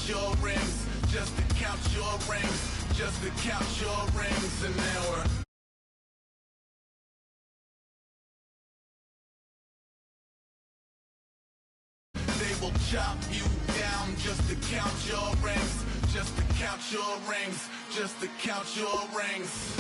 your rings, just to count your rings, just to count your rings. And now we're they will chop you down just to count your rings, just to count your rings, just to count your rings.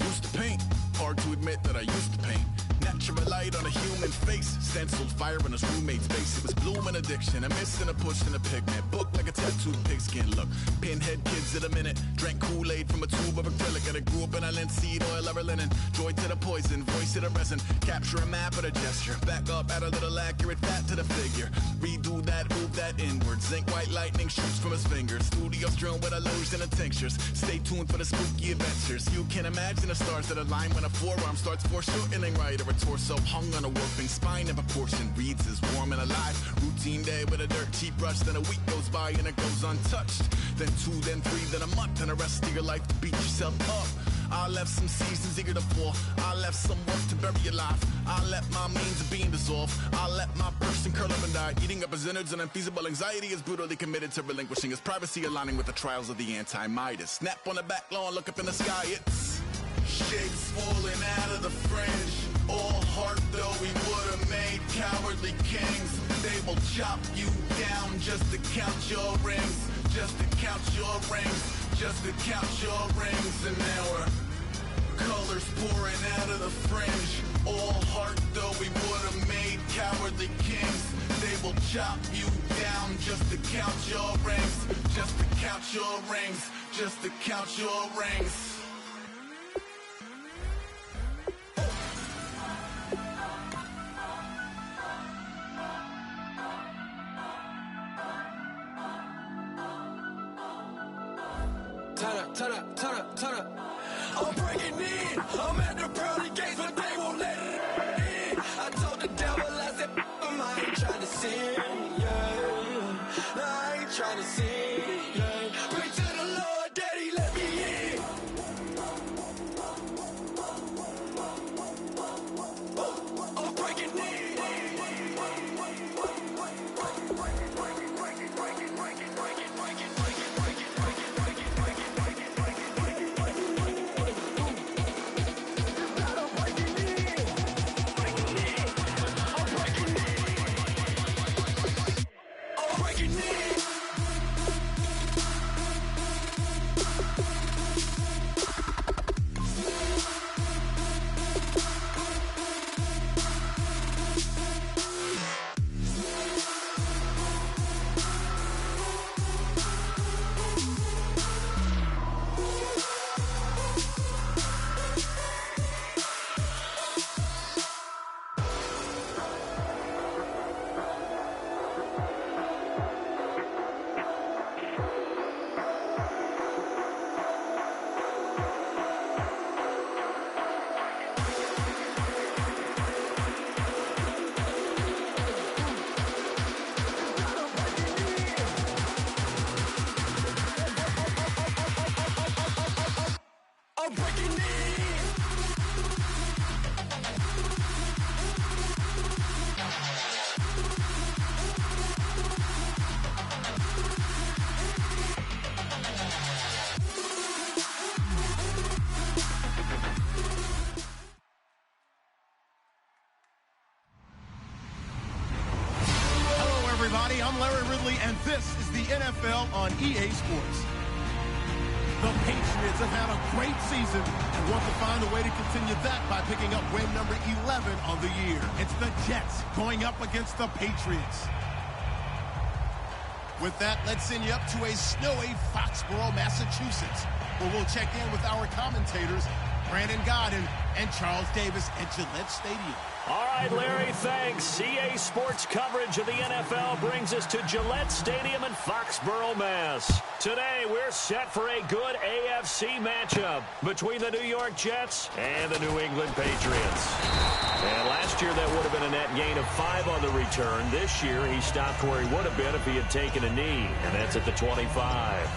Used to paint, hard to admit that I used to paint. Natural light on a human face, stenciled fire in his roommate's face. It was bloom and addiction, a miss and a push and a pigment. Book like a tattooed pigskin look. Pinhead kids in a minute, drank Kool-Aid from a tube of acrylic. And I grew up in a linseed oil ever linen. Joy to the poison, voice to the resin. Capture a map at a gesture. Back up, add a little accurate fat to the figure. Redo that, move that inward. Zinc white lightning shoots from his fingers. Studio strewn with illusion and tinctures. Stay tuned for the spooky adventures. You can imagine the stars that align when a forearm starts foreshortening right, or a torso hung on a warping spine of a portion. Reads as warm and alive. Routine day with a dirt cheap brush. Then a week goes by and it goes untouched. Then 2, then 3, then a month, and the rest of your life to beat yourself up. I left some seasons eager to fall. I left some work to bury alive. I let my means of being dissolved. I let my person curl up and die. Eating up his innards and unfeasible anxiety is brutally committed to relinquishing his privacy, aligning with the trials of the anti-Midas. Snap on the back lawn, look up in the sky, it's shapes falling out of the fringe. All heart though we would've made cowardly kings. They will chop you down just to count your rings, just to count your rings, just to count your rings. And now we're colors pouring out of the fringe. All heart though we would've made cowardly kings. They will chop you down just to count your rings, just to count your rings, just to count your rings. Turn up. I'm breaking in. I'm at the pearly gates, but they won't let it in. I told the devil, I said, I ain't trying to sin, yeah. No, I ain't trying to sin, yeah. Pray to the Lord, Daddy, let me in. I'm breaking in. I'm Larry Ridley, and this is the NFL on EA Sports. The Patriots have had a great season and want to find a way to continue that by picking up win number 11 on the year. It's the Jets going up against the Patriots. With that, let's send you up to a snowy Foxborough, Massachusetts, where we'll check in with our commentators, Brandon Godden and Charles Davis at Gillette Stadium. All right, Larry, thanks. EA Sports coverage of the NFL brings us to Gillette Stadium in Foxborough, Mass. Today, we're set for a good AFC matchup between the New York Jets and the New England Patriots. And last year, that would have been a net gain of 5 on the return. This year, he stopped where he would have been if he had taken a knee, and that's at the 25.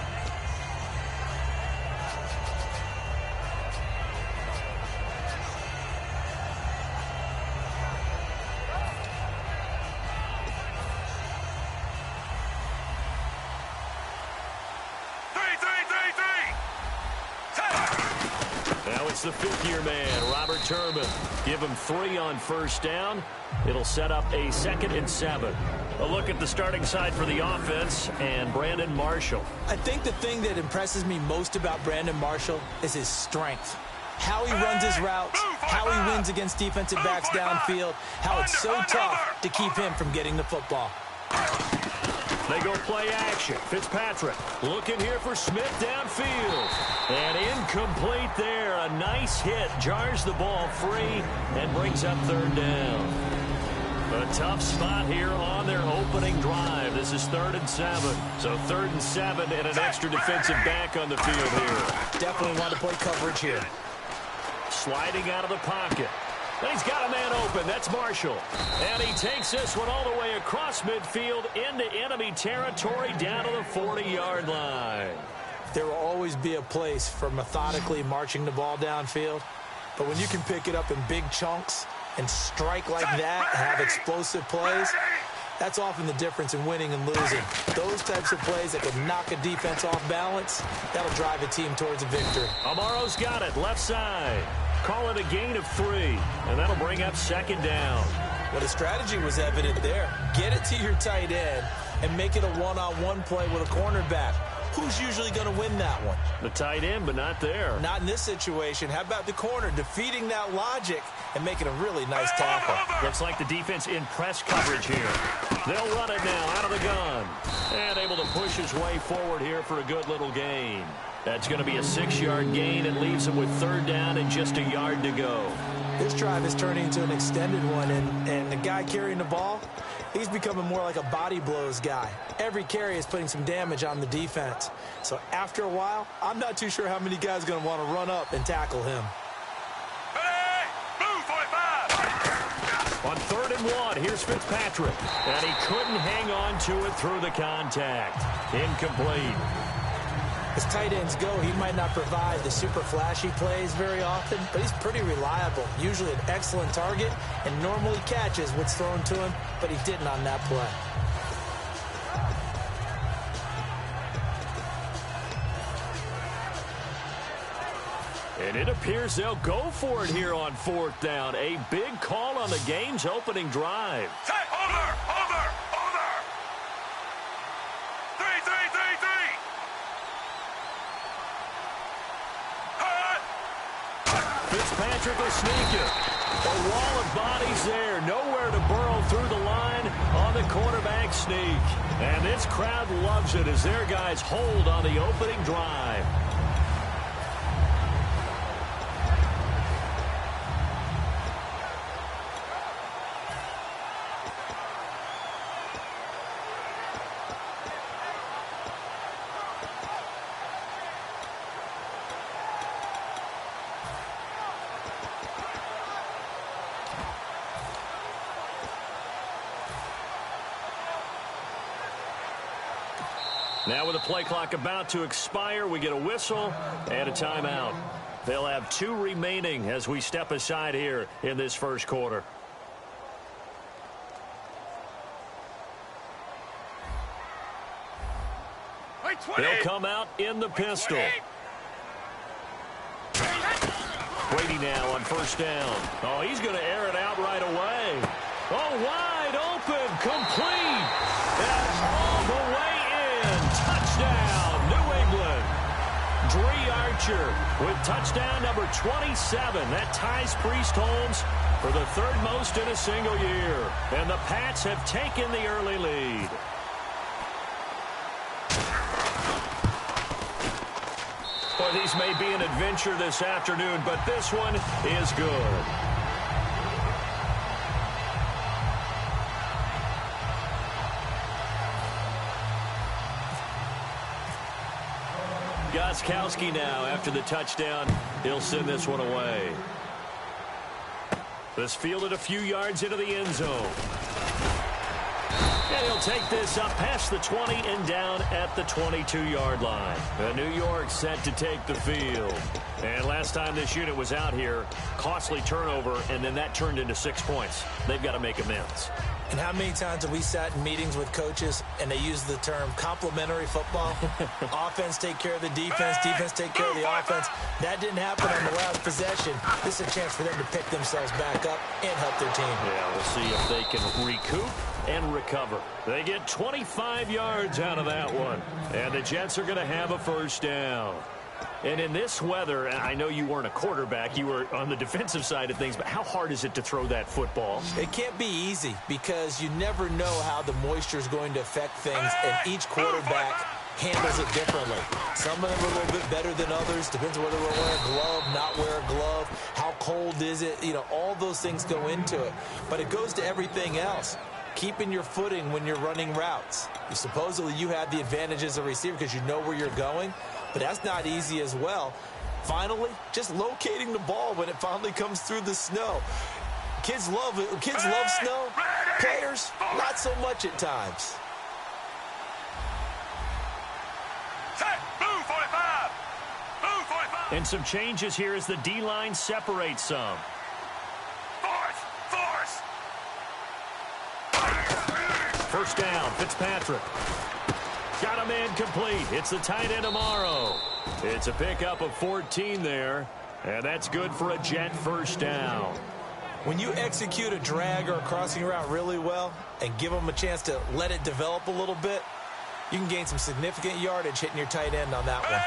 it's the fifth-year man, Robert Turbin. Give him 3 on first down. It'll set up a 2nd and 7. A look at the starting side for the offense and Brandon Marshall. I think the thing that impresses me most about Brandon Marshall is his strength. How he runs his routes, how he wins against defensive backs downfield, how it's so tough to keep him from getting the football. They go play action. Fitzpatrick looking here for Smith downfield. And incomplete there. A nice hit. Jars the ball free and brings up 3rd down. A tough spot here on their opening drive. This is 3rd and 7. So 3rd and 7 and an extra defensive back on the field here. Definitely want to play coverage here. Sliding out of the pocket. And he's got a man open. That's Marshall. And he takes this one all the way across midfield into enemy territory down to the 40-yard line. There will always be a place for methodically marching the ball downfield. But when you can pick it up in big chunks and strike like that, have explosive plays, that's often the difference in winning and losing. Those types of plays that can knock a defense off balance, that'll drive a team towards a victory. Amaro's got it, left side. Call it a gain of 3, and that'll bring up 2nd down. Well, the strategy was evident there. Get it to your tight end and make it a one-on-one play with a cornerback. Who's usually going to win that one? The tight end, but not there. Not in this situation. How about the corner defeating that logic and making a really nice tackle? Looks like the defense in press coverage here. They'll run it now out of the gun. And able to push his way forward here for a good little gain. That's going to be a 6-yard gain and leaves him with 3rd down and just a yard to go. This drive is turning into an extended one, and the guy carrying the ball, he's becoming more like a body blows guy. Every carry is putting some damage on the defense. So after a while, I'm not too sure how many guys are going to want to run up and tackle him. On 3rd and 1, here's Fitzpatrick. And he couldn't hang on to it through the contact. Incomplete. As tight ends go, he might not provide the super flashy plays very often, but he's pretty reliable. Usually an excellent target and normally catches what's thrown to him, but he didn't on that play. And it appears they'll go for it here on 4th down. A big call on the game's opening drive. Fitzpatrick will sneak it. A wall of bodies there. Nowhere to burrow through the line on the quarterback sneak. And this crowd loves it as their guys hold on the opening drive. Now with the play clock about to expire, we get a whistle and a timeout. They'll have 2 remaining as we step aside here in this first quarter. They'll come out in the pistol. Brady now on 1st down. Oh, he's going to air it out right away. Oh, wide open, complete. That's all the way. Touchdown, New England. Dree Archer with touchdown number 27. That ties Priest Holmes for the 3rd most in a single year. And the Pats have taken the early lead. Well, these may be an adventure this afternoon, but this one is good. Gostkowski now after the touchdown. He'll send this one away. This fielded a few yards into the end zone. And he'll take this up past the 20 and down at the 22-yard line. New York set to take the field. And last time this unit was out here, costly turnover, and then that turned into 6 points. They've got to make amends. And how many times have we sat in meetings with coaches and they use the term complementary football? Offense take care of the defense, defense take care of the offense. That didn't happen on the last possession. This is a chance for them to pick themselves back up and help their team. Yeah, we'll see if they can recoup and recover. They get 25 yards out of that one. And the Jets are going to have a first down. And in this weather, I know you weren't a quarterback, you were on the defensive side of things, but how hard is it to throw that football? It can't be easy because you never know how the moisture is going to affect things, and each quarterback handles it differently. Some of them are a little bit better than others. Depends on whether we're wearing a glove, not wear a glove, how cold is it. You know, all those things go into it. But it goes to everything else. Keeping your footing when you're running routes. Supposedly you have the advantage as a receiver because you know where you're going, but that's not easy as well. Finally, just locating the ball when it finally comes through the snow. Kids love it. Kids love snow. Players, not so much at times. And some changes here as the D-line separates some. First down, Fitzpatrick. Got a man complete. It's the tight end Amaro. It's a pickup of 14 there, and that's good for a Jet first down. When you execute a drag or a crossing route really well and give them a chance to let it develop a little bit, you can gain some significant yardage hitting your tight end on that one.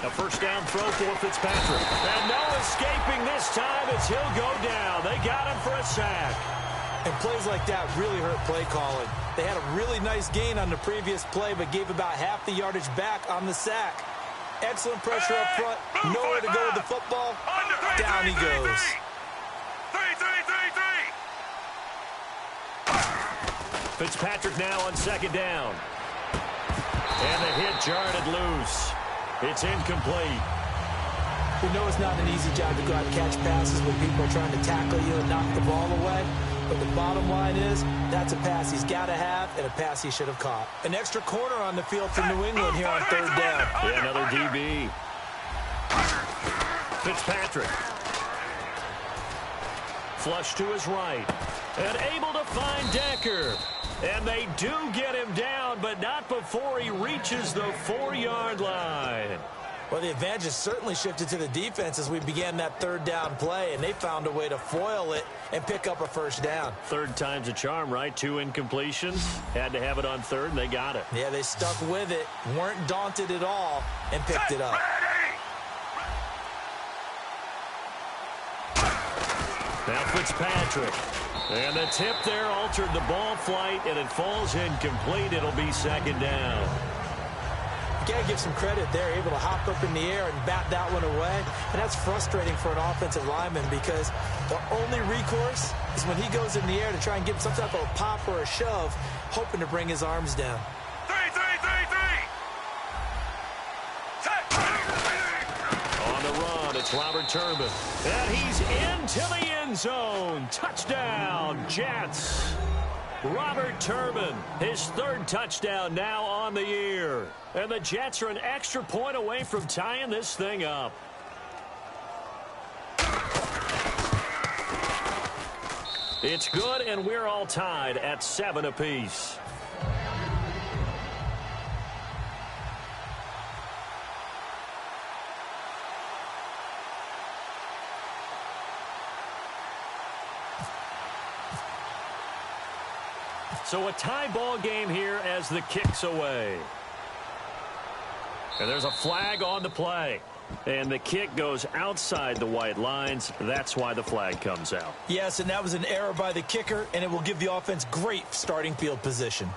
A first down throw for Fitzpatrick. And no escaping this time as he'll go down. They got him for a sack. And plays like that really hurt play calling. They had a really nice gain on the previous play, but gave about half the yardage back on the sack. Excellent pressure up front. Nowhere to go with the football. Down he goes. Fitzpatrick now on second down. And the hit jarred it loose. It's incomplete. We know it's not an easy job to go out and catch passes when people are trying to tackle you and knock the ball away. But the bottom line is, that's a pass he's got to have and a pass he should have caught. An extra corner on the field for New England here on third down. Yeah, another DB. Fitzpatrick. Flush to his right. And able to find Decker. And they do get him down, but not before he reaches the 4-yard line. Well, the advantage has certainly shifted to the defense as we began that third down play, and they found a way to foil it and pick up a first down. Third time's a charm, right? 2 incompletions. Had to have it on third, and they got it. Yeah, they stuck with it, weren't daunted at all, and picked it up. Now Fitzpatrick. And the tip there altered the ball flight, and it falls incomplete. It'll be second down. You got to give some credit there, able to hop up in the air and bat that one away. And that's frustrating for an offensive lineman because the only recourse is when he goes in the air to try and get some type of a pop or a shove, hoping to bring his arms down. On the run, it's Robert Turbin. And he's into the end zone. Touchdown, Jets. Robert Turbin, his third touchdown now on the year. And the Jets are an extra point away from tying this thing up. It's good, and we're all tied at 7 apiece. So a tie ball game here as the kick's away. And there's a flag on the play. And the kick goes outside the white lines. That's why the flag comes out. Yes, and that was an error by the kicker, and it will give the offense great starting field position.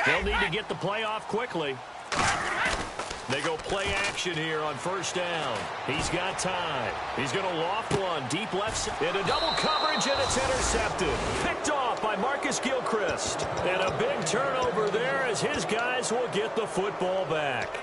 They'll need to get the play off quickly. They go play action here on first down. He's got time. He's going to loft one. Deep left into double coverage, and it's intercepted. Picked off by Marcus Gilchrist. And a big turnover there as his guys will get the football back.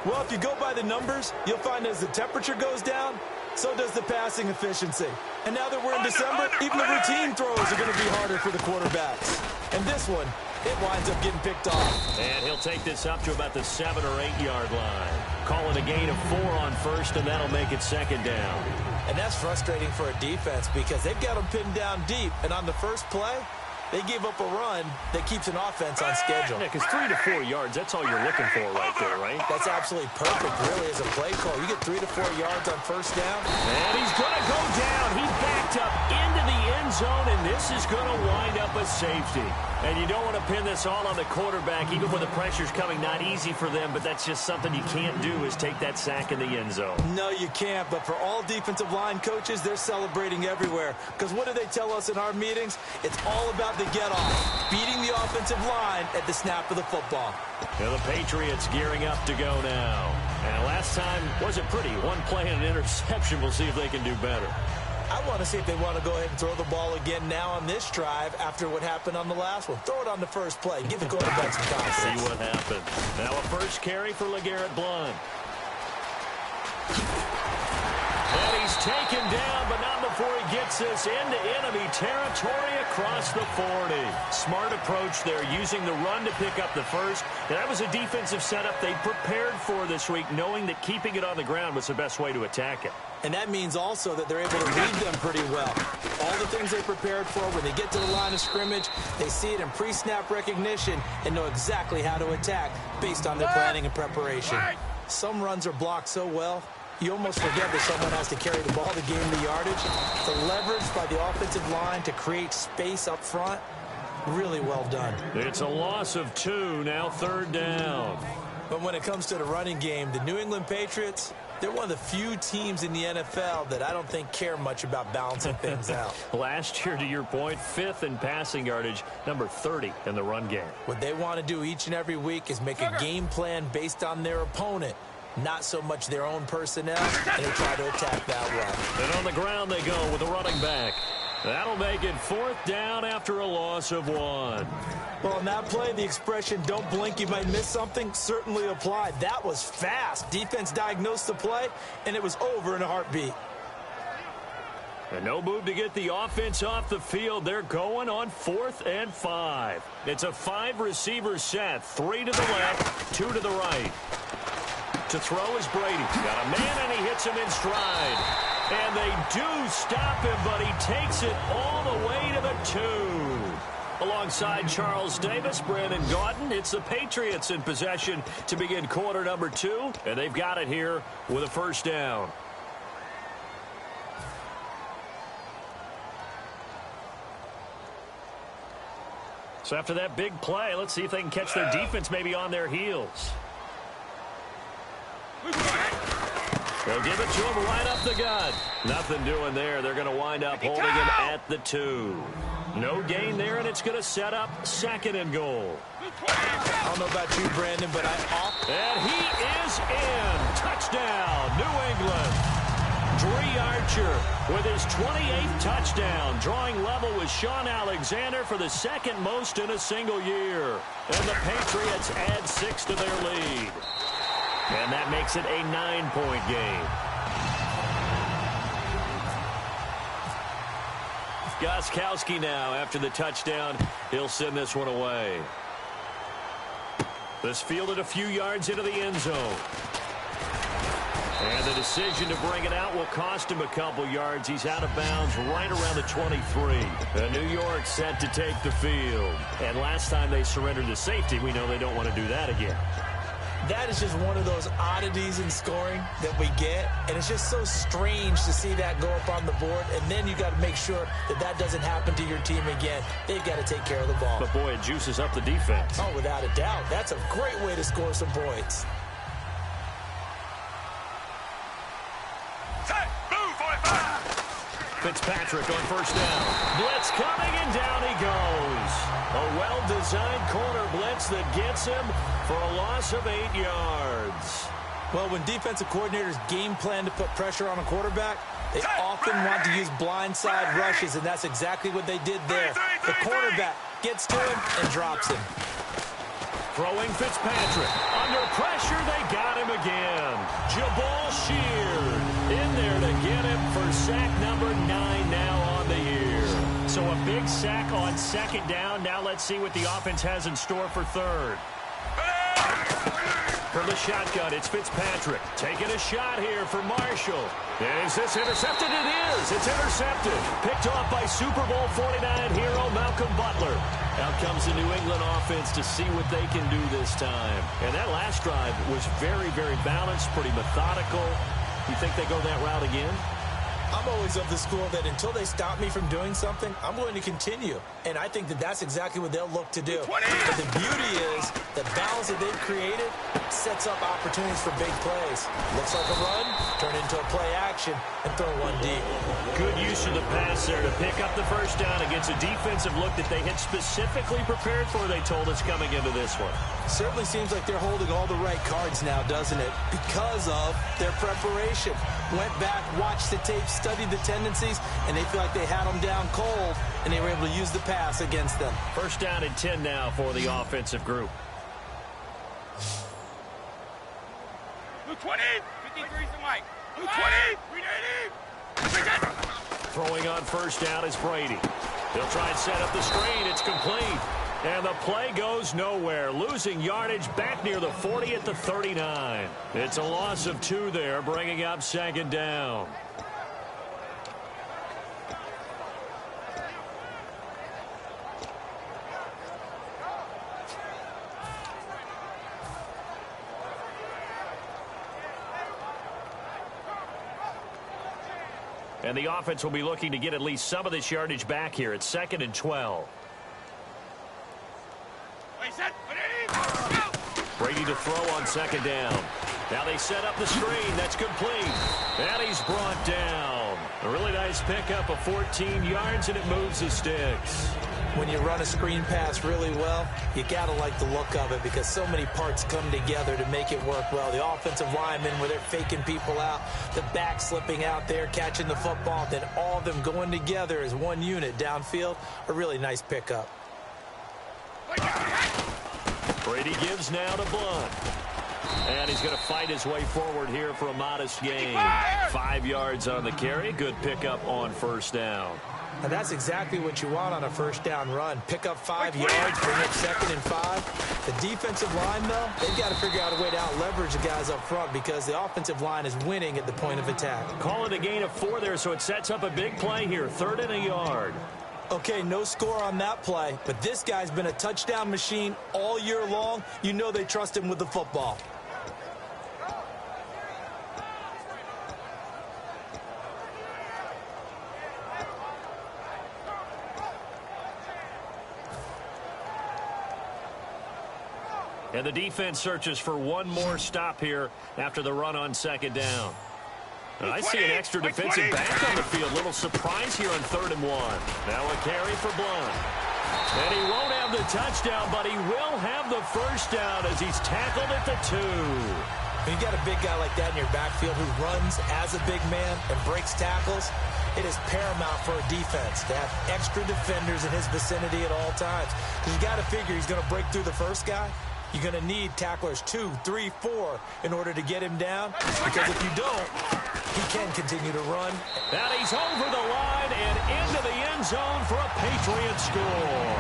Well, if you go by the numbers, you'll find as the temperature goes down, so does the passing efficiency. And now that we're in December, even the routine throws are going to be harder for the quarterbacks. And this one, it winds up getting picked off. And he'll take this up to about the 7 or 8 yard line. Call it a gain of 4 on first, and that'll make it second down. And that's frustrating for a defense because they've got them pinned down deep. And on the first play, they gave up a run that keeps an offense on schedule. Yeah, because 3 to 4 yards, that's all you're looking for right there, right? That's absolutely perfect, really, as a play call. You get 3 to 4 yards on first down. And he's going to go down. He backed up into the end zone, and this is going to wind up a safety. And you don't want to pin this all on the quarterback, even when the pressure's coming. Not easy for them, but that's just something you can't do is take that sack in the end zone. No, you can't. But for all defensive line coaches, they're celebrating everywhere. Because what do they tell us in our meetings? It's all about the get-off, beating the offensive line at the snap of the football. Now the Patriots gearing up to go now. And last time wasn't pretty. One play and an interception. We'll see if they can do better. I want to see if they want to go ahead and throw the ball again now on this drive after what happened on the last one. Throw it on the first play. Give the quarterback some confidence. See what happened. Now a first carry for LeGarrette Blount. And he's taken down, but not before he gets this into enemy territory across the 40. Smart approach there, using the run to pick up the first. And that was a defensive setup they prepared for this week, knowing that keeping it on the ground was the best way to attack it. And that means also that they're able to read them pretty well. All the things they prepared for, when they get to the line of scrimmage, they see it in pre-snap recognition and know exactly how to attack based on their planning and preparation. Some runs are blocked so well, you almost forget that someone has to carry the ball to gain the yardage. The leverage by the offensive line to create space up front, really well done. It's a loss of 2, now third down. But when it comes to the running game, the New England Patriots, they're one of the few teams in the NFL that I don't think care much about balancing things out. Last year, to your point, 5th in passing yardage, number 30 in the run game. What they want to do each and every week is make a game plan based on their opponent, not so much their own personnel, and they try to attack that way. And on the ground they go with a running back. That'll make it 4th down after a loss of 1. Well, on that play, the expression, don't blink, you might miss something, certainly applied. That was fast. Defense diagnosed the play, and it was over in a heartbeat. And no move to get the offense off the field. They're going on 4th and 5. It's a 5-receiver set. 3 to the left, 2 to the right. To throw is Brady. Got a man, and he hits him in stride. And they do stop him, but he takes it all the way to the 2. Alongside Charles Davis, Brandon Gaudin, it's the Patriots in possession to begin quarter number 2. And they've got it here with a first down. So after that big play, let's see if they can catch their defense maybe on their heels. They'll give it to him right up the gut. Nothing doing there. They're going to wind up holding him at the 2. No gain there, and it's going to set up 2nd and goal. I don't know about you, Brandon, but And he is in. Touchdown, New England. Dree Archer with his 28th touchdown, drawing level with Sean Alexander for the 2nd most in a single year. And the Patriots add 6 to their lead. And that makes it a 9-point game. Gostkowski now after the touchdown. He'll send this one away. This fielded a few yards into the end zone. And the decision to bring it out will cost him a couple yards. He's out of bounds right around the 23. And New York set to take the field. And last time they surrendered to safety, we know they don't want to do that again. that is just one of those oddities in scoring that we get, and it's just so strange to see that go up on the board, and then you got to make sure that that doesn't happen to your team again. They've got to take care of the ball. But, boy, it juices up the defense. Oh, without a doubt. That's a great way to score some points. Fitzpatrick on first down. Blitz coming, and down he goes. A well-designed corner blitz that gets him for a loss of 8 yards. Well, when defensive coordinators game plan to put pressure on a quarterback, they often want to use blindside rushes, and that's exactly what they did there. The quarterback gets to him and drops him. Throwing Fitzpatrick. Under pressure, they got him again. Jabal Sheard in there to get him for sack number 9 now on the year. So a big sack on second down. Now let's see what the offense has in store for third. From the shotgun, it's Fitzpatrick. Taking a shot here for Marshall. And is this intercepted? It is. It's intercepted. Picked off by Super Bowl 49 hero Malcolm Butler. Out comes the New England offense to see what they can do this time. And that last drive was very, very balanced, pretty methodical. You think they go that route again? I'm always of the school that until they stop me from doing something, I'm going to continue. And I think that that's exactly what they'll look to do. But the beauty is the balance that they've created sets up opportunities for big plays. Looks like a run, turn it into a play action, and throw one deep. Good use of the pass there to pick up the first down against a defensive look that they had specifically prepared for, they told us, coming into this one. Certainly seems like they're holding all the right cards now, doesn't it? Because of their preparation. Went back, watched the tape, studied the tendencies, and they feel like they had them down cold, and they were able to use the pass against them. First down and 10 now for the offensive group. Blue 20, 53 and Mike. Blue 20, 380. Throwing on first down is Brady. He'll try and set up the screen. It's complete. And the play goes nowhere. Losing yardage back near the 40 at the 39. It's a loss of 2 there, bringing up second down. And the offense will be looking to get at least some of this yardage back here. It's 2nd and 12. Brady to throw on second down. Now they set up the screen. That's complete. And he's brought down. A really nice pickup of 14 yards, and it moves the sticks. When you run a screen pass really well, you got to like the look of it because so many parts come together to make it work well. The offensive linemen, where they're faking people out, the back slipping out there, catching the football, then all of them going together as one unit downfield. A really nice pickup. Brady gives now to Blunt. And he's going to fight his way forward here for a modest gain. 5 yards on the carry. Good pickup on first down. And that's exactly what you want on a first down run. Pick up 5 yards, bring up 2nd and 5. The defensive line, though, they've got to figure out a way to out-leverage the guys up front because the offensive line is winning at the point of attack. Call it a gain of 4 there, so it sets up a big play here. 3rd and a yard. Okay, no score on that play, but this guy's been a touchdown machine all year long. You know they trust him with the football. And the defense searches for one more stop here after the run on second down. And I see an extra defensive back on the field. Little surprise here on 3rd and 1. Now a carry for Blunt. And he won't have the touchdown, but he will have the first down as he's tackled at the 2. When you got a big guy like that in your backfield who runs as a big man and breaks tackles, it is paramount for a defense to have extra defenders in his vicinity at all times. Because you got to figure he's going to break through the first guy. You're going to need tacklers 2, 3, 4 in order to get him down. Because if you don't, he can continue to run. And he's over the line and into the end zone for a Patriot score.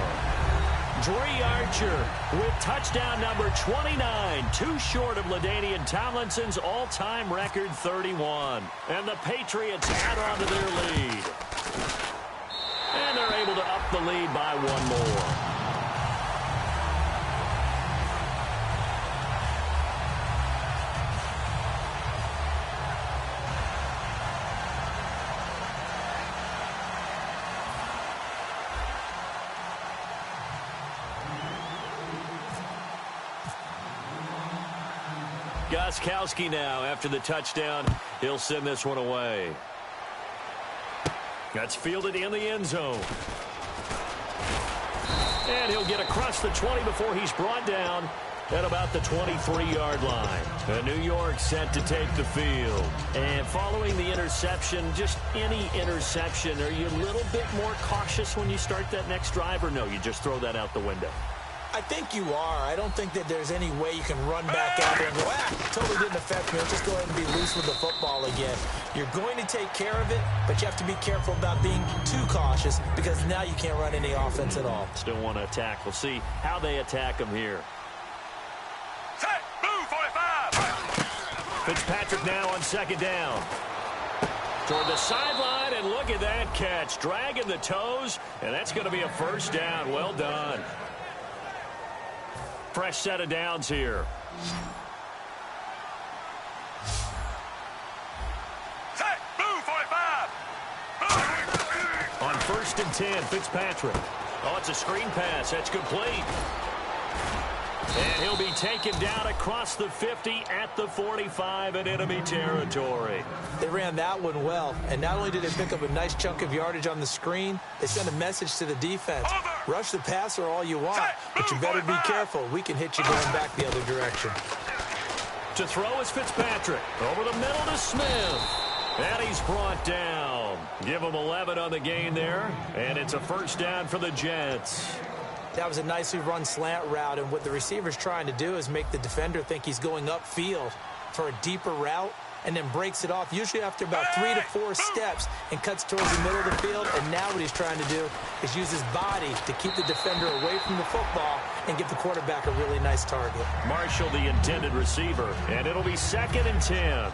Dree Archer with touchdown number 29, 2 short of LaDainian Tomlinson's all-time record 31. And the Patriots add on to their lead. And they're able to up the lead by 1 more. Gostkowski now after the touchdown. He'll send this one away. That's fielded in the end zone. And he'll get across the 20 before he's brought down at about the 23-yard line. And New York set to take the field. And following the interception, just any interception, are you a little bit more cautious when you start that next drive, or no, you just throw that out the window? I think you are. I don't think that there's any way you can run back out there and go, totally didn't affect me. Let's just go ahead and be loose with the football again. You're going to take care of it, but you have to be careful about being too cautious because now you can't run any offense at all. Still want to attack. We'll see how they attack them here. Set, move, 45. Fitzpatrick now on second down. Toward the sideline, and look at that catch. Dragging the toes, and that's going to be a first down. Well done. Fresh set of downs here. Set, move, 45. On 1st and 10, Fitzpatrick. Oh, it's a screen pass. That's complete. And he'll be taken down across the 50 at the 45 in enemy territory. They ran that one well, and not only did they pick up a nice chunk of yardage on the screen, they sent a message to the defense. Rush the passer all you want, but you better be careful. We can hit you going back the other direction. To throw is Fitzpatrick. Over the middle to Smith. And he's brought down. Give him 11 on the gain there, and it's a first down for the Jets. That was a nicely run slant route, and what the receiver's trying to do is make the defender think he's going upfield for a deeper route and then breaks it off, usually after about 3 to 4 steps, and cuts towards the middle of the field. And now what he's trying to do is use his body to keep the defender away from the football and give the quarterback a really nice target. Marshall, the intended receiver, and it'll be 2nd and 10.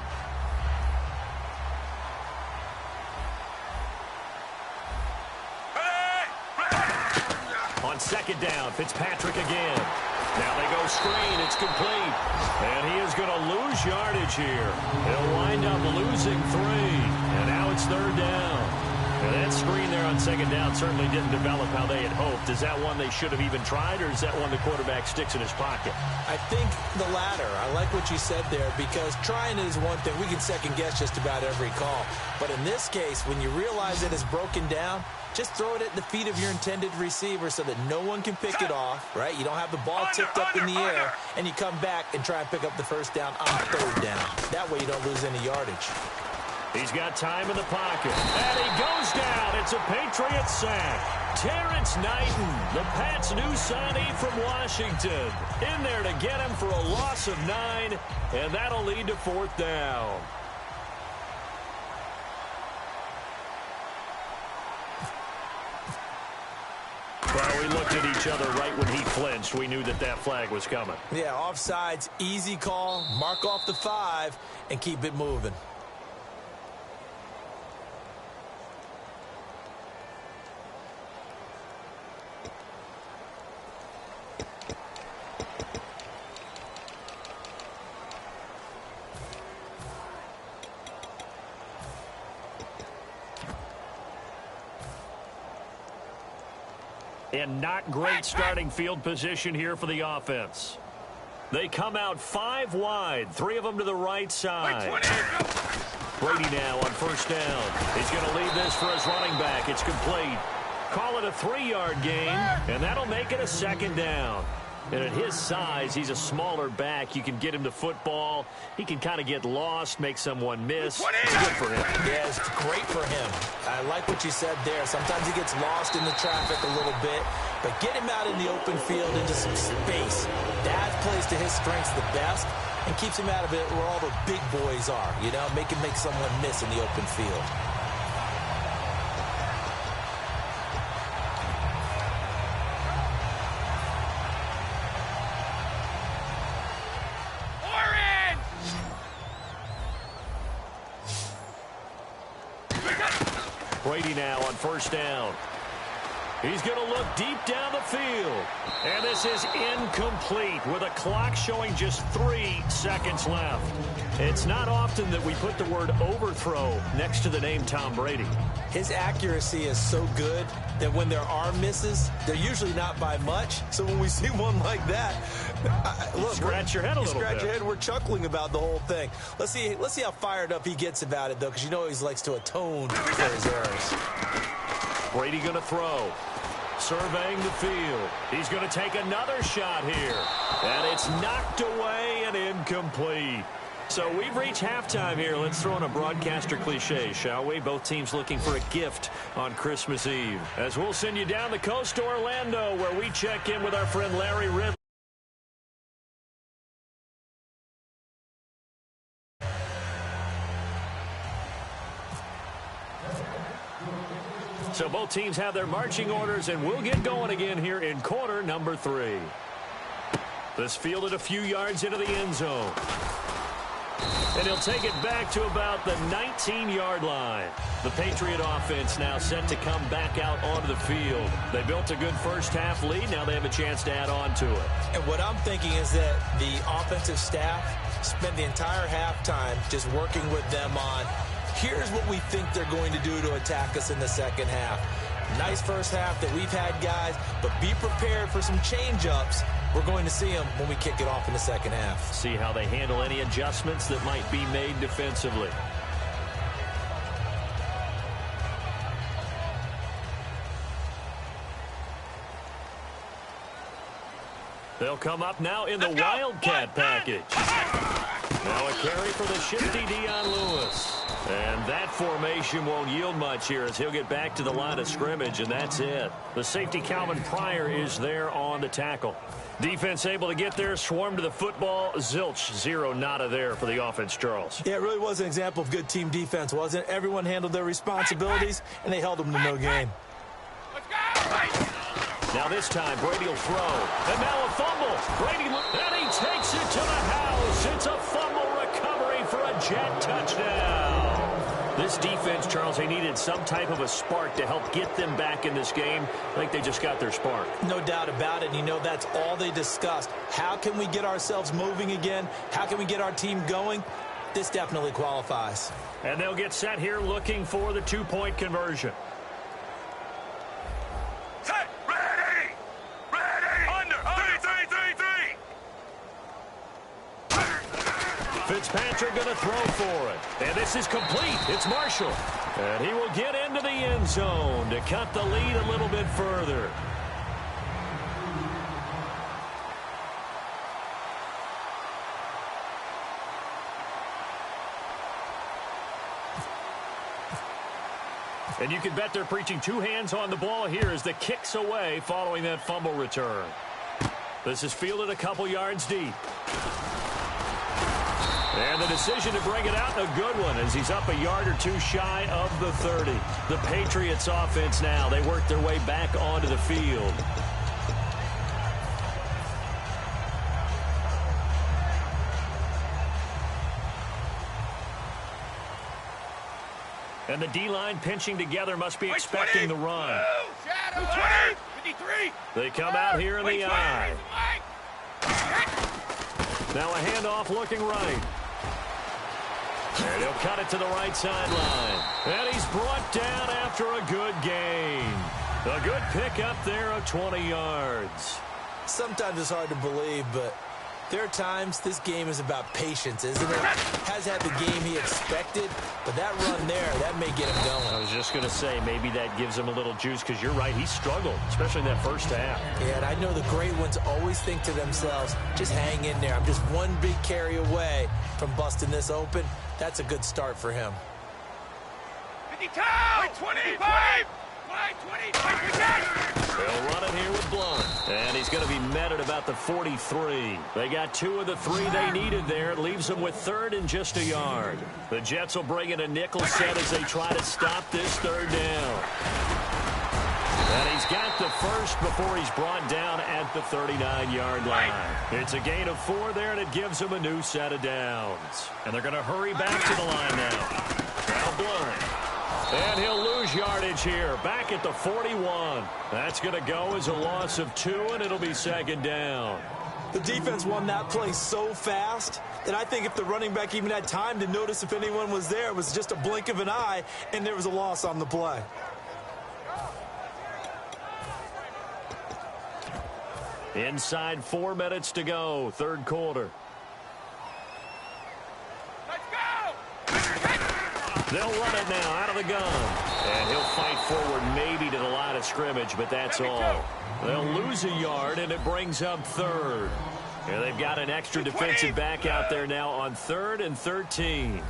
On 2nd down, Fitzpatrick again. Now they go screen. It's complete. And he is going to lose yardage here. He'll wind up losing 3. And now it's 3rd down. And that screen there on 2nd down certainly didn't develop how they had hoped. Is that one they should have even tried, or is that one the quarterback sticks in his pocket? I think the latter. I like what you said there, because trying is one thing. We can second-guess just about every call. But in this case, when you realize that it's broken down, just throw it at the feet of your intended receiver so that no one can pick it off, right? You don't have the ball tipped up in the air, and you come back and try and pick up the first down on 3rd down. That way you don't lose any yardage. He's got time in the pocket. And he goes down. It's a Patriot sack. Terrence Knighton, the Pats' new signee from Washington, in there to get him for a loss of 9, and that'll lead to 4th down. Well, we looked at each other right when he flinched. We knew that that flag was coming. Yeah, offsides, easy call. Mark off the 5 and keep it moving. And not great starting field position here for the offense. They come out 5 wide, 3 of them to the right side. Brady now on 1st down. He's going to leave this for his running back. It's complete. Call it a 3-yard gain, and that'll make it a 2nd down. And at his size, he's a smaller back. You can get him to football. He can kind of get lost, make someone miss. It's good for him. Yeah, it's great for him. I like what you said there. Sometimes he gets lost in the traffic a little bit, but get him out in the open field into some space. That plays to his strengths the best and keeps him out of it where all the big boys are, you know, make someone miss in the open field. Brady now on 1st down. He's going to look deep down the field. And this is incomplete with a clock showing just 3 seconds left. It's not often that we put the word overthrow next to the name Tom Brady. His accuracy is so good that when there are misses, they're usually not by much. So when we see one like that, look, scratch your head a little bit. Scratch your head. We're chuckling about the whole thing. Let's see how fired up he gets about it, though, because you know he likes to atone for his errors. Brady going to throw. Surveying the field. He's going to take another shot here. And it's knocked away and incomplete. So we've reached halftime here. Let's throw in a broadcaster cliche, shall we? Both teams looking for a gift on Christmas Eve. As we'll send you down the coast to Orlando, where we check in with our friend Larry Ridley. So both teams have their marching orders, and we'll get going again here in quarter number 3. This fielded a few yards into the end zone. And he'll take it back to about the 19-yard line. The Patriot offense now set to come back out onto the field. They built a good first-half lead. Now they have a chance to add on to it. And what I'm thinking is that the offensive staff spent the entire halftime just working with them on, here's what we think they're going to do to attack us in the second half. Nice first half that we've had, guys, but be prepared for some change-ups. We're going to see them when we kick it off in the second half. See how they handle any adjustments that might be made defensively. They'll come up now in the Wildcat package. Now a carry for the shifty Dion Lewis. And that formation won't yield much here as he'll get back to the line of scrimmage, and that's it. The safety Calvin Pryor is there on the tackle. Defense able to get there, swarm to the football. Zilch, zero nada there for the offense, Charles. Yeah, it really was an example of good team defense, wasn't it? Everyone handled their responsibilities, and they held them to no gain. Let's go! Now this time, Brady will throw. And now a fumble. Brady, and he takes it to the house. It's a fumble recovery for a Jet touchdown. This defense, Charles, they needed some type of a spark to help get them back in this game. I think they just got their spark. No doubt about it. And you know, that's all they discussed. How can we get ourselves moving again? How can we get our team going? This definitely qualifies. And they'll get set here looking for the two-point conversion. Set! Ready! Ready! Under! 3! Fitzpatrick going to throw for it. And this is complete. It's Marshall. And he will get into the end zone to cut the lead a little bit further. And you can bet they're preaching two hands on the ball here as the kick's away following that fumble return. This is fielded a couple yards deep. And the decision to bring it out, a good one, as he's up a yard or two shy of the 30. The Patriots offense now, they work their way back onto the field. And the D-line pinching together must be expecting the run. Shadow! 20! 53! They come out here in the eye. Now a handoff looking right. And he'll cut it to the right sideline. And he's brought down after a good gain. A good pickup there of 20 yards. Sometimes it's hard to believe, but there are times this game is about patience, isn't it? Has had the game he expected, but that run there, that may get him going. I was just going to say, maybe that gives him a little juice, because you're right, he struggled, especially in that first half. Yeah, and I know the great ones always think to themselves, just hang in there. I'm just one big carry away from busting this open. That's a good start for him. 52! 25! 20! They'll run it here with Blunt. And he's going to be met at about the 43. They got two of the three they needed there. It leaves them with third and just a yard. The Jets will bring in a nickel set as they try to stop this third down. And he's got the first before he's brought down at the 39-yard line. It's a gain of 4 there, and it gives him a new set of downs. And they're going to hurry back to the line now. Now Blunt. And he'll lose yardage here, back at the 41. That's going to go as a loss of 2, and it'll be second down. The defense won that play so fast that I think if the running back even had time to notice if anyone was there, it was just a blink of an eye, and there was a loss on the play. Inside 4 minutes to go, third quarter. Let's go! They'll run it now out of the gun. And he'll fight forward maybe to the line of scrimmage, but that's all. They'll lose a yard, and it brings up third. And they've got an extra defensive back out there now on 3rd and 13.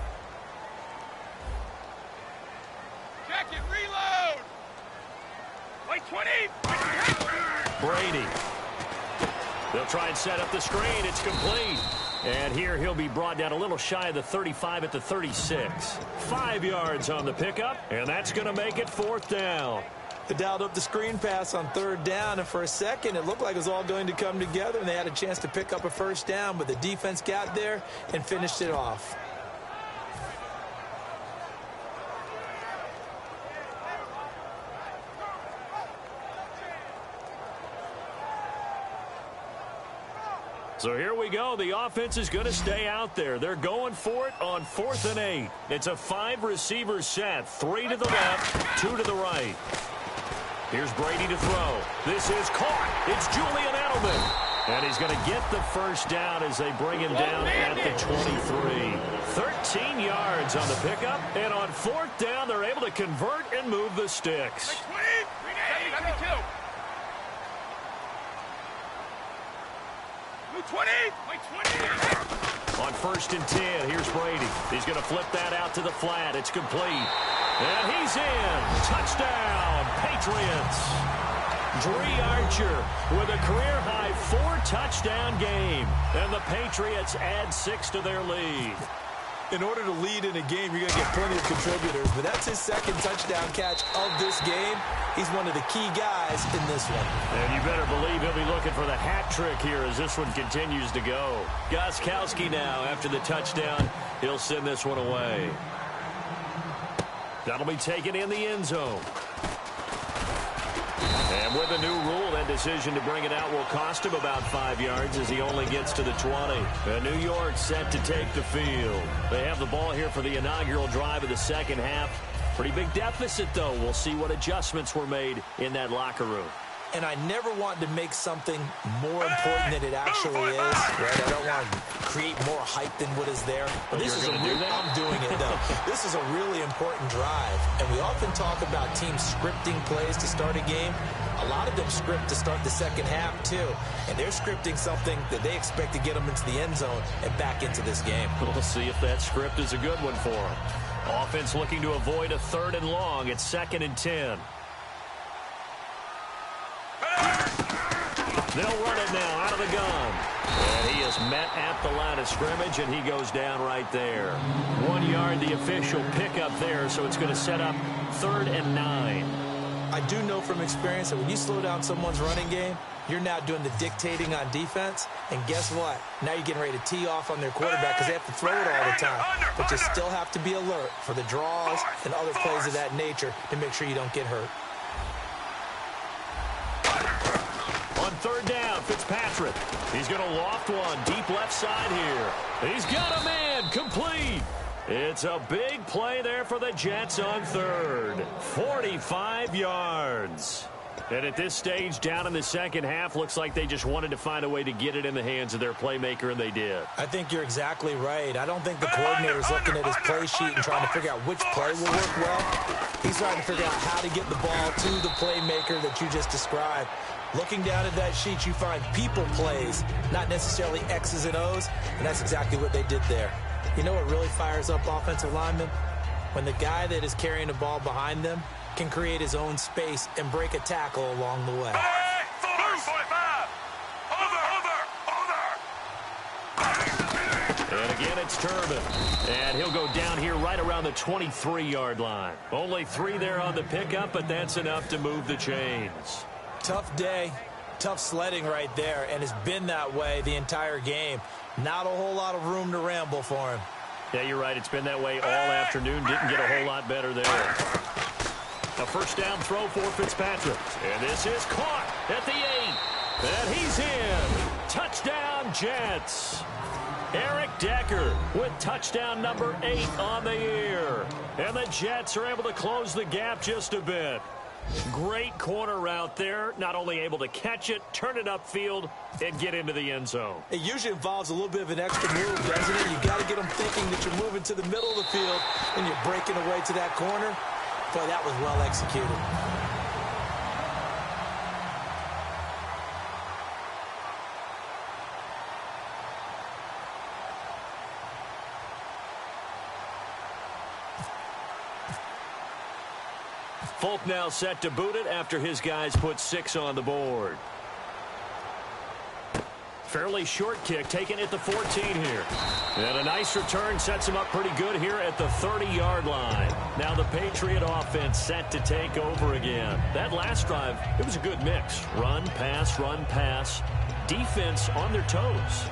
Jacket, reload! White 20! Brady. They'll try and set up the screen. It's complete. And here he'll be brought down a little shy of the 35 at the 36. 5 yards on the pickup, and that's going to make it 4th down. They dialed up the screen pass on 3rd down, and for a second it looked like it was all going to come together, and they had a chance to pick up a 1st down, but the defense got there and finished it off. So here we go. The offense is going to stay out there. They're going for it on 4th and 8. It's a 5-receiver set. 3 to the left, 2 to the right. Here's Brady to throw. This is caught. It's Julian Edelman. And he's going to get the 1st down as they bring him down at the 23. 13 yards on the pickup. And on 4th down, they're able to convert and move the sticks. 72. 20. On 1st and 10, here's Brady. He's going to flip that out to the flat. It's complete. And he's in. Touchdown, Patriots. Bree Archer with a career-high 4-touchdown game. And the Patriots add 6 to their lead. In order to lead in a game, you're going to get plenty of contributors, but that's his 2nd touchdown catch of this game. He's one of the key guys in this one. And you better believe he'll be looking for the hat trick here as this one continues to go. Gostkowski now, after the touchdown, he'll send this one away. That'll be taken in the end zone. And with a new rule, that decision to bring it out will cost him about 5 yards as he only gets to the 20. And New York set to take the field. They have the ball here for the inaugural drive of the 2nd half. Pretty big deficit, though. We'll see what adjustments were made in that locker room. And I never want to make something more important than it actually is. Right? I don't want to create more hype than what is there. But this is I'm doing it, though. This is a really important drive. And we often talk about teams scripting plays to start a game. A lot of them script to start the 2nd half, too. And they're scripting something that they expect to get them into the end zone and back into this game. We'll see if that script is a good one for them. Offense looking to avoid a 3rd and long. It's 2nd and 10. They'll run it now out of the gun. And he is met at the line of scrimmage, and he goes down right there. 1 yard, the official pickup there, so it's going to set up 3rd and 9. I do know from experience that when you slow down someone's running game, you're now doing the dictating on defense. And guess what? Now you're getting ready to tee off on their quarterback because they have to throw it all the time. But you still have to be alert for the draws and other plays of that nature to make sure you don't get hurt. On 3rd down, Fitzpatrick. He's going to loft one deep left side here. He's got a man complete. It's a big play there for the Jets on 3rd. 45 yards. And at this stage, down in the 2nd half, looks like they just wanted to find a way to get it in the hands of their playmaker, and they did. I think you're exactly right. I don't think the coordinator's looking at his play sheet and trying to figure out which play will work well. He's trying to figure out how to get the ball to the playmaker that you just described. Looking down at that sheet, you find people plays, not necessarily X's and O's, and that's exactly what they did there. You know what really fires up offensive linemen? When the guy that is carrying the ball behind them can create his own space and break a tackle along the way. And again, it's Turbin. And he'll go down here right around the 23-yard line. Only 3 there on the pickup, but that's enough to move the chains. Tough day, tough sledding right there, and it's been that way the entire game. Not a whole lot of room to ramble for him. Yeah, you're right. It's been that way all afternoon. Didn't get a whole lot better there. A 1st down throw for Fitzpatrick. And this is caught at the 8. And he's in. Touchdown, Jets. Eric Decker with touchdown number 8 on the year. And the Jets are able to close the gap just a bit. Great corner route there. Not only able to catch it, turn it upfield, and get into the end zone. It usually involves a little bit of an extra move, doesn't it? You got to get them thinking that you're moving to the middle of the field and you're breaking away to that corner. Boy, that was well executed. Folk now set to boot it after his guys put 6 on the board. Fairly short kick taken at the 14 here. And a nice return sets him up pretty good here at the 30-yard line. Now the Patriot offense set to take over again. That last drive, it was a good mix. Run, pass, defense on their toes.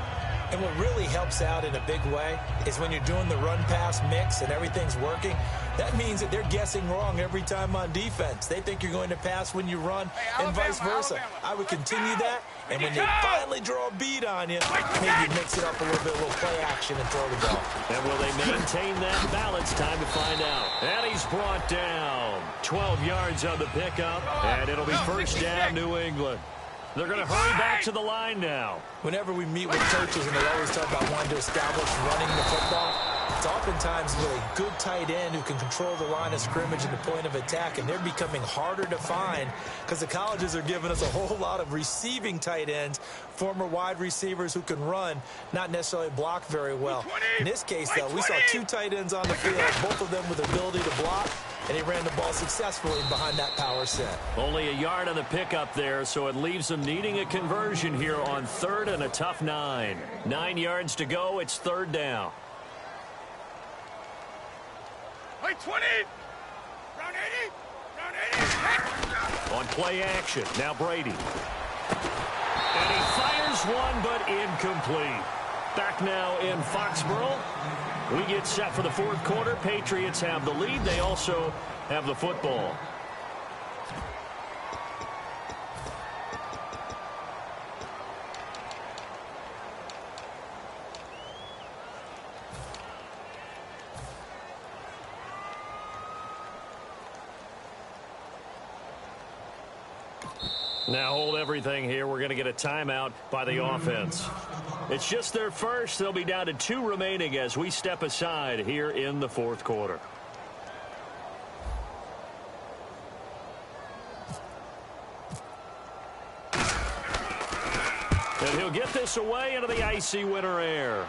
And what really helps out in a big way is when you're doing the run-pass mix and everything's working, that means that they're guessing wrong every time on defense. They think you're going to pass when you run and vice versa. I would continue that, and when they finally draw a beat on you, maybe mix it up a little bit, a little play action and throw the ball. And will they maintain that balance? Time to find out. And he's brought down. 12 yards on the pickup, and it'll be first down, New England. They're going to hurry back to the line now. Whenever we meet with coaches and they always talk about wanting to establish running the football, it's oftentimes with a good tight end who can control the line of scrimmage and the point of attack, and they're becoming harder to find because the colleges are giving us a whole lot of receiving tight ends, former wide receivers who can run, not necessarily block very well. In this case, though, we saw 2 tight ends on the field, both of them with the ability to block, and he ran the ball successfully behind that power set. Only a yard on the pickup there, so it leaves them needing a conversion here on 3rd and a tough 9. 9 yards to go. It's 3rd down. Wait, 20. Round 80. Round 80. On play action. Now Brady. And he fires one, but incomplete. Back now in Foxborough. We get set for the 4th quarter. Patriots have the lead. They also have the football. Now hold everything here. We're going to get a timeout by the offense. It's just their first. They'll be down to 2 remaining as we step aside here in the 4th quarter. And he'll get this away into the icy winter air.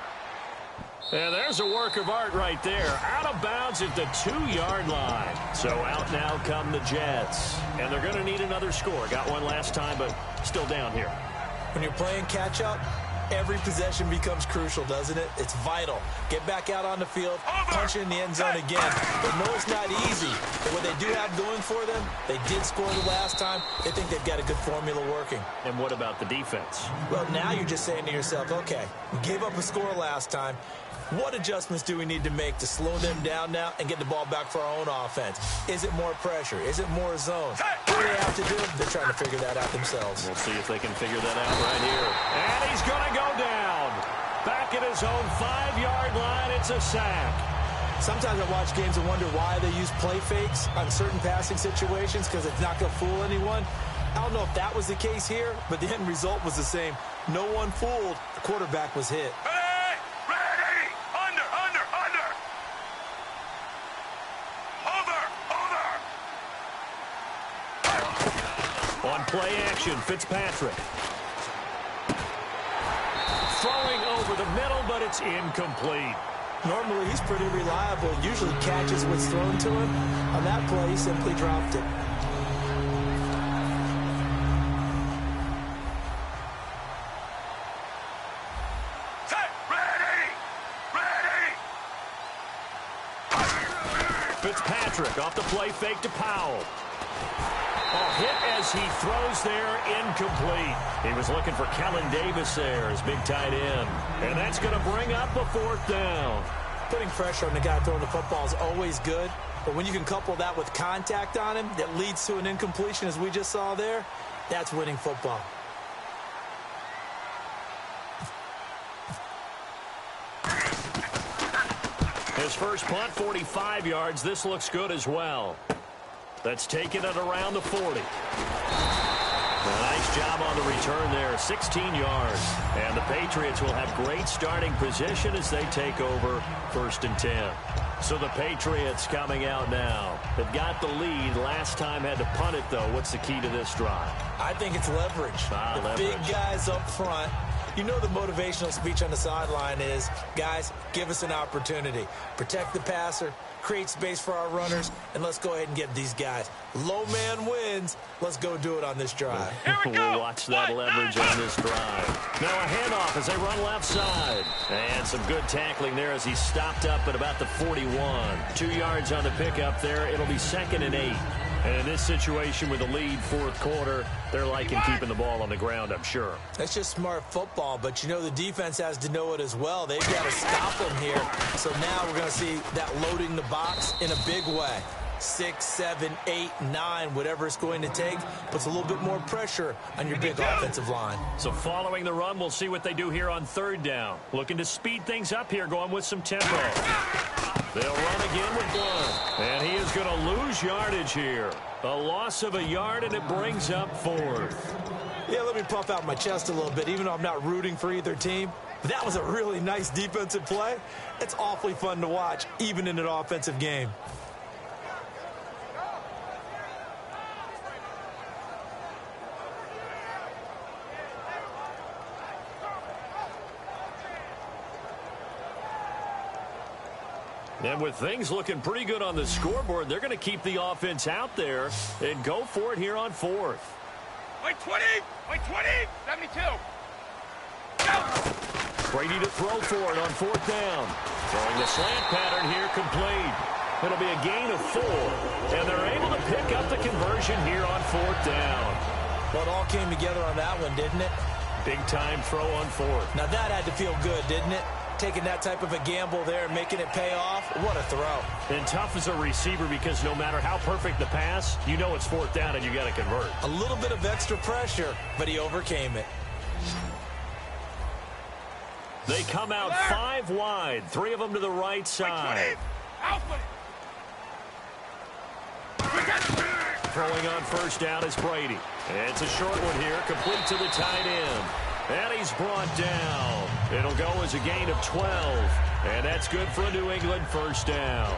And there's a work of art right there. Out of bounds at the 2-yard line. So out now come the Jets. And they're going to need another score. Got one last time, but still down here. When you're playing catch-up, every possession becomes crucial, doesn't it? It's vital. Get back out on the field, punch in the end zone again. But no, it's not easy. But what they do have going for them, they did score the last time. They think they've got a good formula working. And what about the defense? Well, now you're just saying to yourself, okay, we gave up a score last time. What adjustments do we need to make to slow them down now and get the ball back for our own offense? Is it more pressure? Is it more zone? What do they have to do? They're trying to figure that out themselves. We'll see if they can figure that out right here. And he's going to go down. Back at his own 5-yard line, it's a sack. Sometimes I watch games and wonder why they use play fakes on certain passing situations because it's not going to fool anyone. I don't know if that was the case here, but the end result was the same. No one fooled. The quarterback was hit. On play action, Fitzpatrick. Throwing over the middle, but it's incomplete. Normally, he's pretty reliable. Usually catches what's thrown to him. On that play, he simply dropped it. Fitzpatrick off the play fake to Powell. Hit as he throws there, incomplete. He was looking for Kellen Davis there as big tight end. And that's going to bring up a 4th down. Putting pressure on the guy throwing the football is always good. But when you can couple that with contact on him that leads to an incompletion, as we just saw there, that's winning football. His first punt, 45 yards. This looks good as well. That's taken it around the 40. A nice job on the return there, 16 yards. And the Patriots will have great starting position as they take over 1st and 10. So the Patriots coming out now. They've got the lead. Last time had to punt it, though. What's the key to this drive? I think it's leverage. The big guys up front. You know the motivational speech on the sideline is, guys, give us an opportunity. Protect the passer, create space for our runners, and let's go ahead and get these guys. Low man wins. Let's go do it on this drive. We'll watch that leverage on this drive. Now a handoff as they run left side. And some good tackling there as he stopped up at about the 41. 2 yards on the pickup there. It'll be 2nd and 8. And in this situation with the lead fourth quarter, they're liking keeping the ball on the ground, I'm sure. That's just smart football, but you know the defense has to know it as well. They've got to stop them here. So now we're going to see that loading the box in a big way. 6, 7, 8, 9, whatever it's going to take, puts a little bit more pressure on your big offensive line. So following the run, we'll see what they do here on 3rd down. Looking to speed things up here, going with some tempo. They'll run again with Blunt. And he is going to lose yardage here. A loss of a yard, and it brings up 4th. Yeah, let me puff out my chest a little bit, even though I'm not rooting for either team. But that was a really nice defensive play. It's awfully fun to watch, even in an offensive game. And with things looking pretty good on the scoreboard, they're going to keep the offense out there and go for it here on 4th. Wait 20! Wait 20! 72! Go! Brady to throw for it on 4th down. Throwing the slant pattern here complete. It'll be a gain of 4. And they're able to pick up the conversion here on 4th down. Well, it all came together on that one, didn't it? Big time throw on 4th. Now that had to feel good, didn't it? Taking that type of a gamble there and making it pay off. What a throw. And tough as a receiver because no matter how perfect the pass, you know it's 4th down and you got to convert. A little bit of extra pressure, but he overcame it. They come out 5 wide, 3 of them to the right side. Throwing on 1st down is Brady. And it's a short one here, complete to the tight end. And he's brought down. It'll go as a gain of 12. And that's good for a New England 1st down.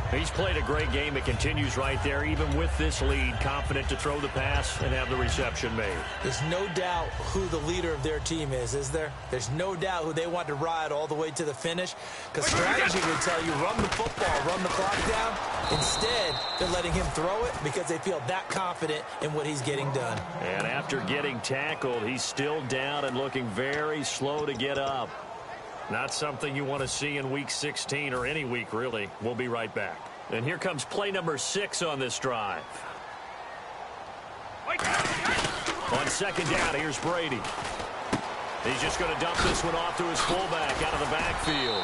He's played a great game. It continues right there, even with this lead, confident to throw the pass and have the reception made. There's no doubt who the leader of their team is there? There's no doubt who they want to ride all the way to the finish. Because strategy would tell you, run the football, run the clock down. Instead, they're letting him throw it because they feel that confident in what he's getting done. And after getting tackled, he's still down and looking very slow to get up. Not something you want to see in Week 16 or any week, really. We'll be right back. And here comes play number 6 on this drive. On 2nd down, here's Brady. He's just going to dump this one off to his fullback out of the backfield.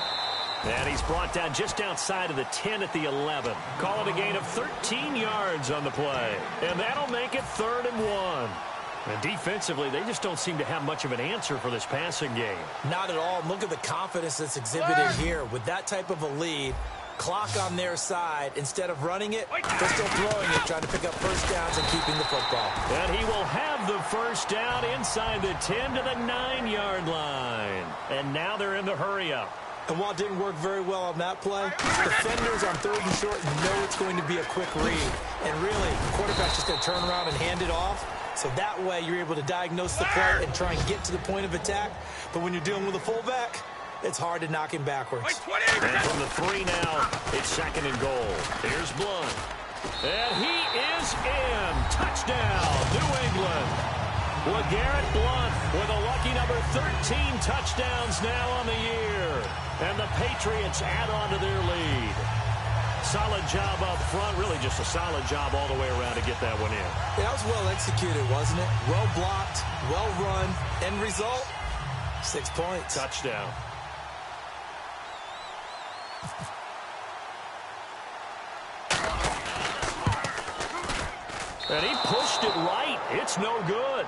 And he's brought down just outside of the 10 at the 11. Call it a gain of 13 yards on the play. And that'll make it 3rd and 1. And defensively, they just don't seem to have much of an answer for this passing game. Not at all. Look at the confidence that's exhibited here. With that type of a lead, clock on their side, instead of running it, they're still throwing it, trying to pick up 1st downs and keeping the football. And he will have the 1st down inside the 10 to the 9-yard line. And now they're in the hurry-up. And while it didn't work very well on that play, defenders on 3rd and short know it's going to be a quick read. And really, the quarterback's just going to turn around and hand it off. So that way you're able to diagnose the play and try and get to the point of attack. But when you're dealing with a fullback, it's hard to knock him backwards. And from the 3 now, it's 2nd and goal. Here's Blunt. And he is in. Touchdown, New England. LeGarrette Blunt with a lucky number 13 touchdowns now on the year. And the Patriots add on to their lead. Solid job up front, really just a solid job all the way around to get that one in. Yeah, that was well executed, wasn't it? Well blocked, well run. End result, 6 points. Touchdown. And he pushed it right. It's no good.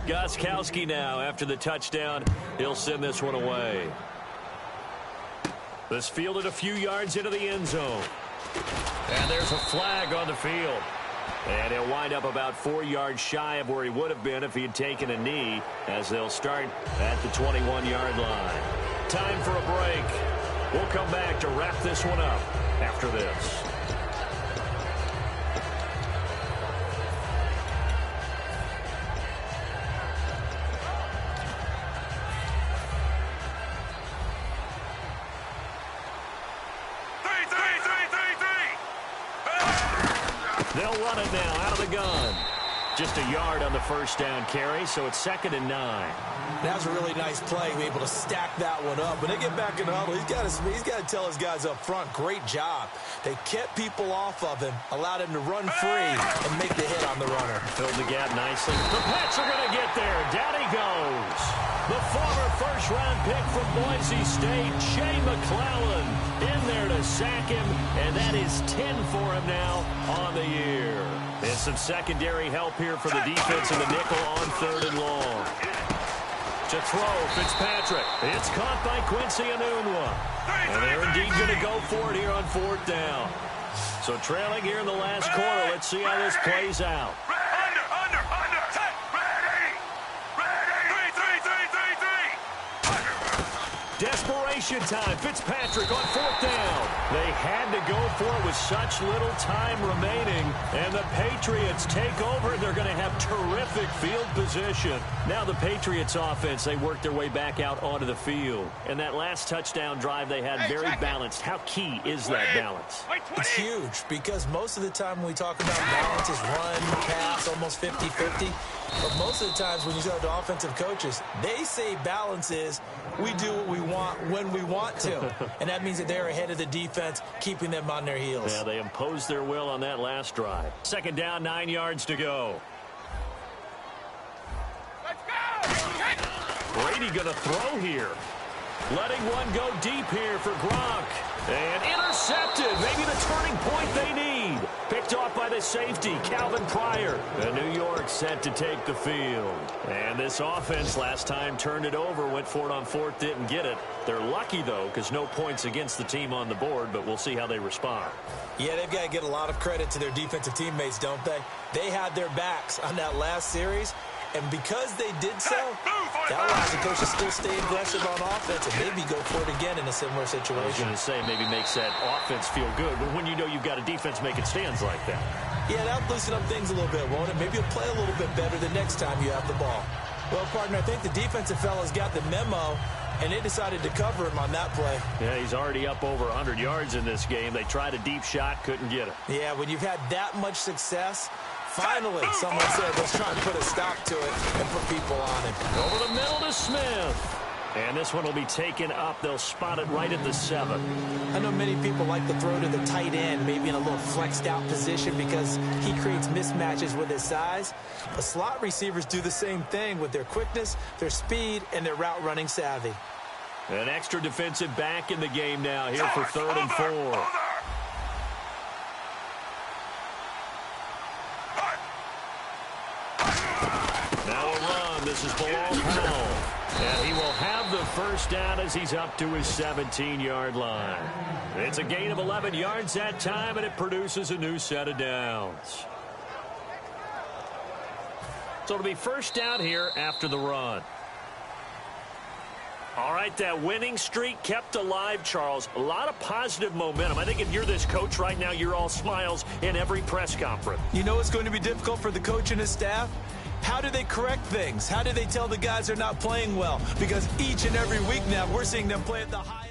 Gostkowski now after the touchdown. He'll send this one away. This fielded a few yards into the end zone. And there's a flag on the field. And he'll wind up about 4 yards shy of where he would have been if he had taken a knee, as they'll start at the 21-yard line. Time for a break. We'll come back to wrap this one up after this. They'll run it now out of the gun. Just a yard on the first down carry, so it's 2nd and 9. That was a really nice play. We're able to stack that one up. When they get back in the huddle, he's got to tell his guys up front, great job. They kept people off of him, allowed him to run free and make the hit on the runner. Filled the gap nicely. The Pats are going to get there. Down he goes. The former first-round pick from Boise State, Shea McClellan, in there to sack him, and that is 10 for him now on the year. And some secondary help here for the defense in the nickel on 3rd and long. To throw, Fitzpatrick. It's caught by Quincy Enunwa. And they're indeed going to go for it here on 4th down. So trailing here in the last quarter. Let's see how this plays out. Desperation time. Fitzpatrick on 4th down. They had to go for it with such little time remaining. And the Patriots take over. They're going to have terrific field position. Now the Patriots offense, they work their way back out onto the field. And that last touchdown drive they had very balanced. How key is that balance? It's huge because most of the time when we talk about balance is run, pass, almost 50-50. But most of the times when you talk to offensive coaches, they say balance is we do what we want when we want to. And that means that they're ahead of the defense, keeping them on their heels. Yeah, they imposed their will on that last drive. 2nd down, 9 yards to go. Let's go! Brady going to throw here. Letting one go deep here for Gronk. And intercepted. Maybe the turning point they need. Picked off by the safety, Calvin Pryor. And New York set to take the field. And this offense last time turned it over, went for it on 4th, didn't get it. They're lucky, though, because no points against the team on the board, but we'll see how they respond. Yeah, they've got to get a lot of credit to their defensive teammates, don't they? They had their backs on that last series. And because they did so, that allows the coach to still stay aggressive on offense and maybe go for it again in a similar situation. I was going to say maybe makes that offense feel good, but when you know you've got a defense making stands like that. Yeah, that'll loosen up things a little bit, won't it? Maybe you'll play a little bit better the next time you have the ball. Well, partner, I think the defensive fellas got the memo, and they decided to cover him on that play. Yeah, he's already up over 100 yards in this game. They tried a deep shot, couldn't get it. Yeah, when you've had that much success, finally, someone said, let's try and put a stop to it and put people on it. Over the middle to Smith. And this one will be taken up. They'll spot it right at the 7. I know many people like to throw to the tight end, maybe in a little flexed out position because he creates mismatches with his size. But slot receivers do the same thing with their quickness, their speed, and their route running savvy. An extra defensive back in the game now here for 3rd and 4. This is Bilal Powell. And he will have the first down as he's up to his 17-yard line. It's a gain of 11 yards that time, and it produces a new set of downs. So it'll be first down here after the run. All right, that winning streak kept alive, Charles. A lot of positive momentum. I think if you're this coach right now, you're all smiles in every press conference. You know it's going to be difficult for the coach and his staff? How do they correct things? How do they tell the guys they're not playing well? Because each and every week now, we're seeing them play at the high